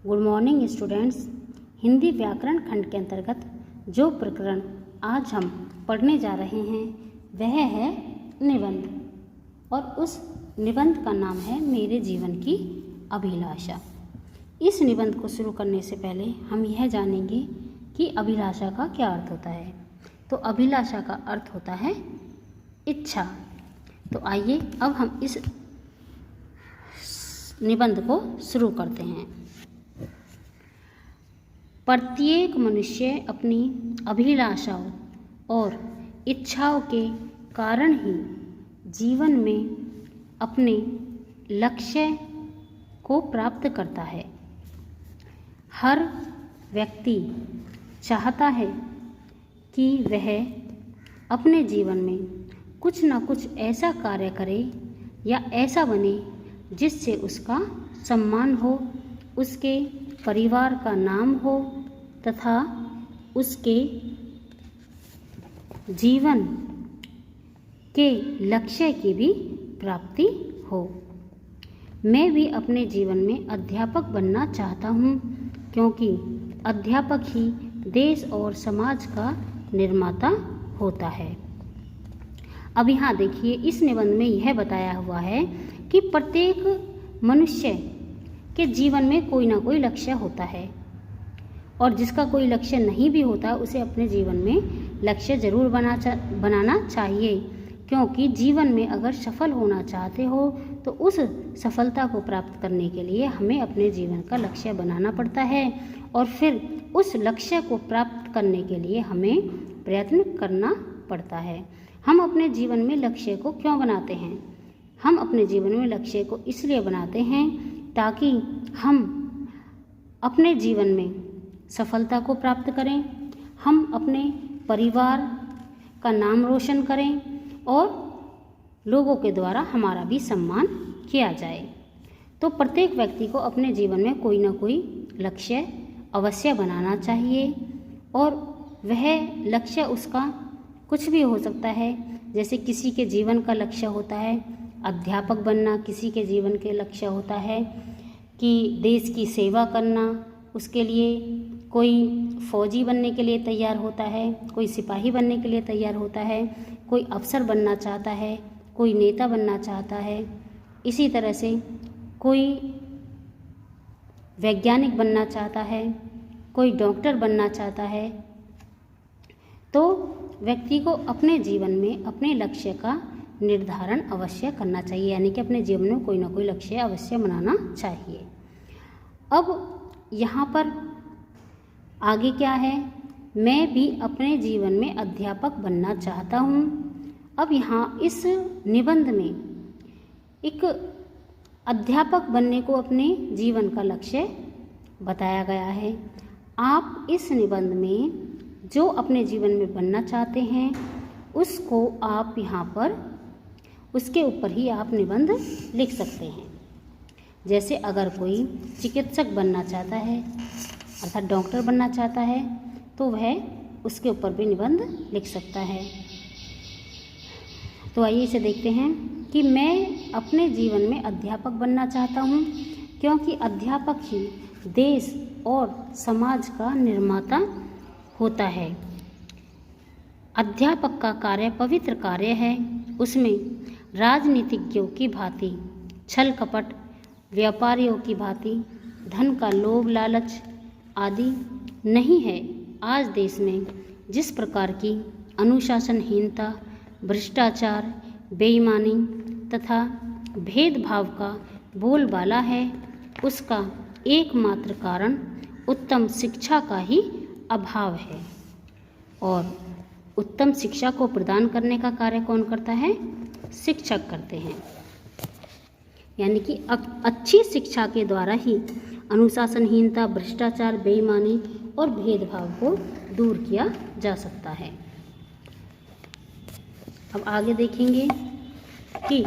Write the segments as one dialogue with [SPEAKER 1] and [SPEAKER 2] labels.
[SPEAKER 1] Good morning students. Hindi व्याकरण खंड के अंतर्गत जो प्रकरण आज हम पढ़ने जा रहे हैं वह है निबंध, और उस निबंध का नाम है मेरे जीवन की अभिलाषा। इस निबंध को शुरू करने से पहले हम यह जानेंगे कि अभिलाषा का क्या अर्थ होता है। तो अभिलाषा का अर्थ होता है इच्छा। तो आइए अब हम इस निबंध को शुरू करते हैं। प्रत्येक मनुष्य अपनी अभिलाषाओं और इच्छाओं के कारण ही जीवन में अपने लक्ष्य को प्राप्त करता है। हर व्यक्ति चाहता है कि वह अपने जीवन में कुछ न कुछ ऐसा कार्य करे या ऐसा बने जिससे उसका सम्मान हो, उसके परिवार का नाम हो तथा उसके जीवन के लक्ष्य की भी प्राप्ति हो। मैं भी अपने जीवन में अध्यापक बनना चाहता हूँ, क्योंकि अध्यापक ही देश और समाज का निर्माता होता है। अब यहाँ देखिए, इस निबंध में यह बताया हुआ है कि प्रत्येक मनुष्य के जीवन में कोई ना कोई लक्ष्य होता है, और जिसका कोई लक्ष्य नहीं भी होता उसे अपने जीवन में लक्ष्य जरूर बनाना चाहिए, क्योंकि जीवन में अगर सफल होना चाहते हो तो उस सफलता को प्राप्त करने के लिए हमें अपने जीवन का लक्ष्य बनाना पड़ता है, और फिर उस लक्ष्य को प्राप्त करने के लिए हमें प्रयत्न करना पड़ता है। हम अपने जीवन में लक्ष्य को क्यों बनाते हैं? हम अपने जीवन में लक्ष्य को इसलिए बनाते हैं ताकि हम अपने जीवन में सफलता को प्राप्त करें, हम अपने परिवार का नाम रोशन करें और लोगों के द्वारा हमारा भी सम्मान किया जाए। तो प्रत्येक व्यक्ति को अपने जीवन में कोई ना कोई लक्ष्य अवश्य बनाना चाहिए, और वह लक्ष्य उसका कुछ भी हो सकता है। जैसे किसी के जीवन का लक्ष्य होता है अध्यापक बनना, किसी के जीवन के लक्ष्य होता है कि देश की सेवा करना, उसके लिए कोई फौजी बनने के लिए तैयार होता है, कोई सिपाही बनने के लिए तैयार होता है, कोई अफसर बनना चाहता है, कोई नेता बनना चाहता है। इसी तरह से कोई वैज्ञानिक बनना चाहता है, कोई डॉक्टर बनना चाहता है। तो व्यक्ति को अपने जीवन में अपने लक्ष्य का निर्धारण अवश्य करना चाहिए, यानी कि अपने जीवन में कोई ना कोई लक्ष्य अवश्य बनाना चाहिए। अब यहाँ पर आगे क्या है? मैं भी अपने जीवन में अध्यापक बनना चाहता हूँ। अब यहाँ इस निबंध में एक अध्यापक बनने को अपने जीवन का लक्ष्य बताया गया है। आप इस निबंध में जो अपने जीवन में बनना चाहते हैं उसको आप यहाँ पर उसके ऊपर ही आप निबंध लिख सकते हैं। जैसे अगर कोई चिकित्सक बनना चाहता है अर्थात डॉक्टर बनना चाहता है तो वह उसके ऊपर भी निबंध लिख सकता है। तो आइए इसे देखते हैं कि मैं अपने जीवन में अध्यापक बनना चाहता हूँ, क्योंकि अध्यापक ही देश और समाज का निर्माता होता है। अध्यापक का कार्य पवित्र कार्य है। उसमें राजनीतिज्ञों की भांति छल कपट, व्यापारियों की भांति धन का लोभ लालच आदि नहीं है। आज देश में जिस प्रकार की अनुशासनहीनता, भ्रष्टाचार, बेईमानी तथा भेदभाव का बोलबाला है, उसका एकमात्र कारण उत्तम शिक्षा का ही अभाव है। और उत्तम शिक्षा को प्रदान करने का कार्य कौन करता है? शिक्षक करते हैं। यानी कि अच्छी शिक्षा के द्वारा ही अनुशासनहीनता, भ्रष्टाचार, बेईमानी और भेदभाव को दूर किया जा सकता है। अब आगे देखेंगे कि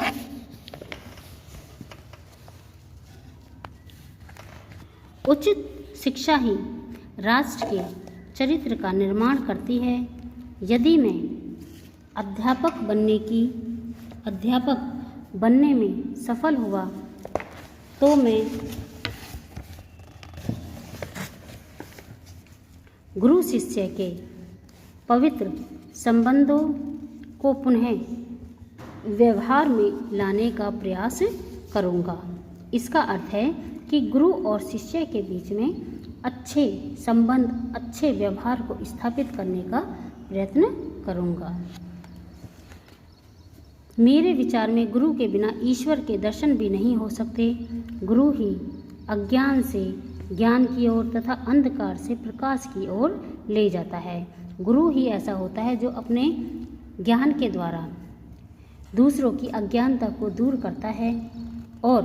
[SPEAKER 1] उचित शिक्षा ही राष्ट्र के चरित्र का निर्माण करती है। यदि मैं अध्यापक बनने में सफल हुआ तो मैं गुरु शिष्य के पवित्र संबंधों को पुनः व्यवहार में लाने का प्रयास करूँगा। इसका अर्थ है कि गुरु और शिष्य के बीच में अच्छे संबंध, अच्छे व्यवहार को स्थापित करने का प्रयत्न करूँगा। मेरे विचार में गुरु के बिना ईश्वर के दर्शन भी नहीं हो सकते। गुरु ही अज्ञान से ज्ञान की ओर तथा अंधकार से प्रकाश की ओर ले जाता है। गुरु ही ऐसा होता है जो अपने ज्ञान के द्वारा दूसरों की अज्ञानता को दूर करता है और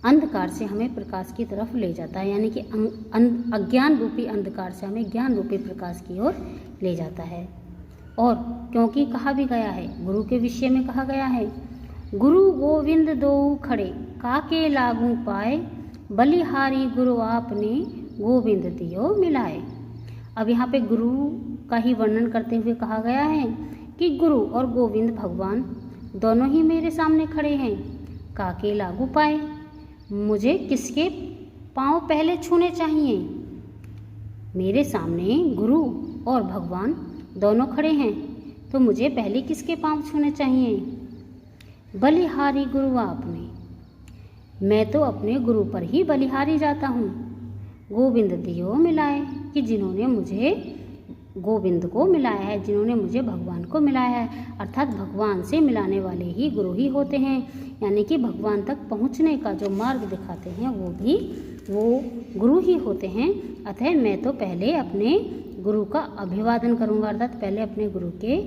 [SPEAKER 1] अंधकार से हमें प्रकाश की तरफ ले जाता है, यानी कि अज्ञान रूपी अंधकार से हमें ज्ञान रूपी प्रकाश की ओर ले जाता है। और क्योंकि कहा भी गया है, गुरु के विषय में कहा गया है, गुरु गोविंद दो खड़े काके लागू पाए, बलिहारी गुरु आपने गोविंद दियो मिलाए। अब यहाँ पे गुरु का ही वर्णन करते हुए कहा गया है कि गुरु और गोविंद भगवान दोनों ही मेरे सामने खड़े हैं। काके लागू पाए, मुझे किसके पांव पहले छूने चाहिए? मेरे सामने गुरु और भगवान दोनों खड़े हैं, तो मुझे पहले किसके पांव छूने चाहिए? बलिहारी गुरु आपने, मैं तो अपने गुरु पर ही बलिहारी जाता हूँ। गोविंद दियो मिलाए, कि जिन्होंने मुझे गोविंद को मिलाया है, जिन्होंने मुझे भगवान को मिलाया है, अर्थात भगवान से मिलाने वाले ही गुरु ही होते हैं। यानी कि भगवान तक पहुँचने का जो मार्ग दिखाते हैं वो गुरु ही होते हैं। अतः मैं तो पहले अपने गुरु का अभिवादन करूँगा, अर्थात पहले अपने गुरु के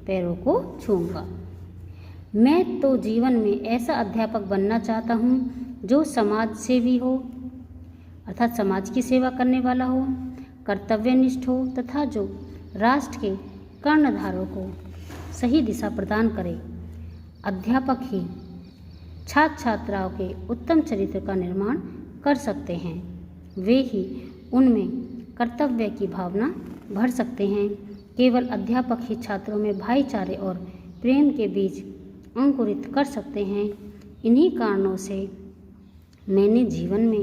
[SPEAKER 1] पैरों को छूऊंगा। मैं तो जीवन में ऐसा अध्यापक बनना चाहता हूँ जो समाज सेवी हो, अर्थात समाज की सेवा करने वाला हो, कर्तव्यनिष्ठ हो तथा जो राष्ट्र के कर्णधारों को सही दिशा प्रदान करे। अध्यापक ही छात्र छात्राओं के उत्तम चरित्र का निर्माण कर सकते हैं। वे ही उनमें कर्तव्य की भावना भर सकते हैं। केवल अध्यापक ही छात्रों में भाईचारे और प्रेम के बीज अंकुरित कर सकते हैं। इन्हीं कारणों से मैंने जीवन में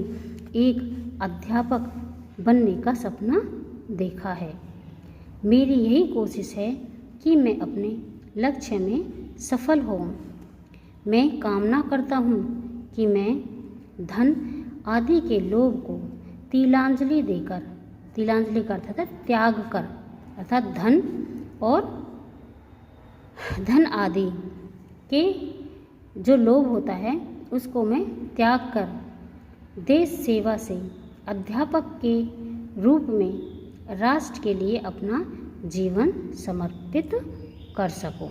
[SPEAKER 1] एक अध्यापक बनने का सपना देखा है। मेरी यही कोशिश है कि मैं अपने लक्ष्य में सफल होऊं। मैं कामना करता हूँ कि मैं धन आदि के लोभ को तिलांजलि देकर, तिलांजलि का अर्थ है त्याग कर, अर्थात धन और धन आदि के जो लोभ होता है उसको मैं त्याग कर देश सेवा से अध्यापक के रूप में राष्ट्र के लिए अपना जीवन समर्पित कर सकूं।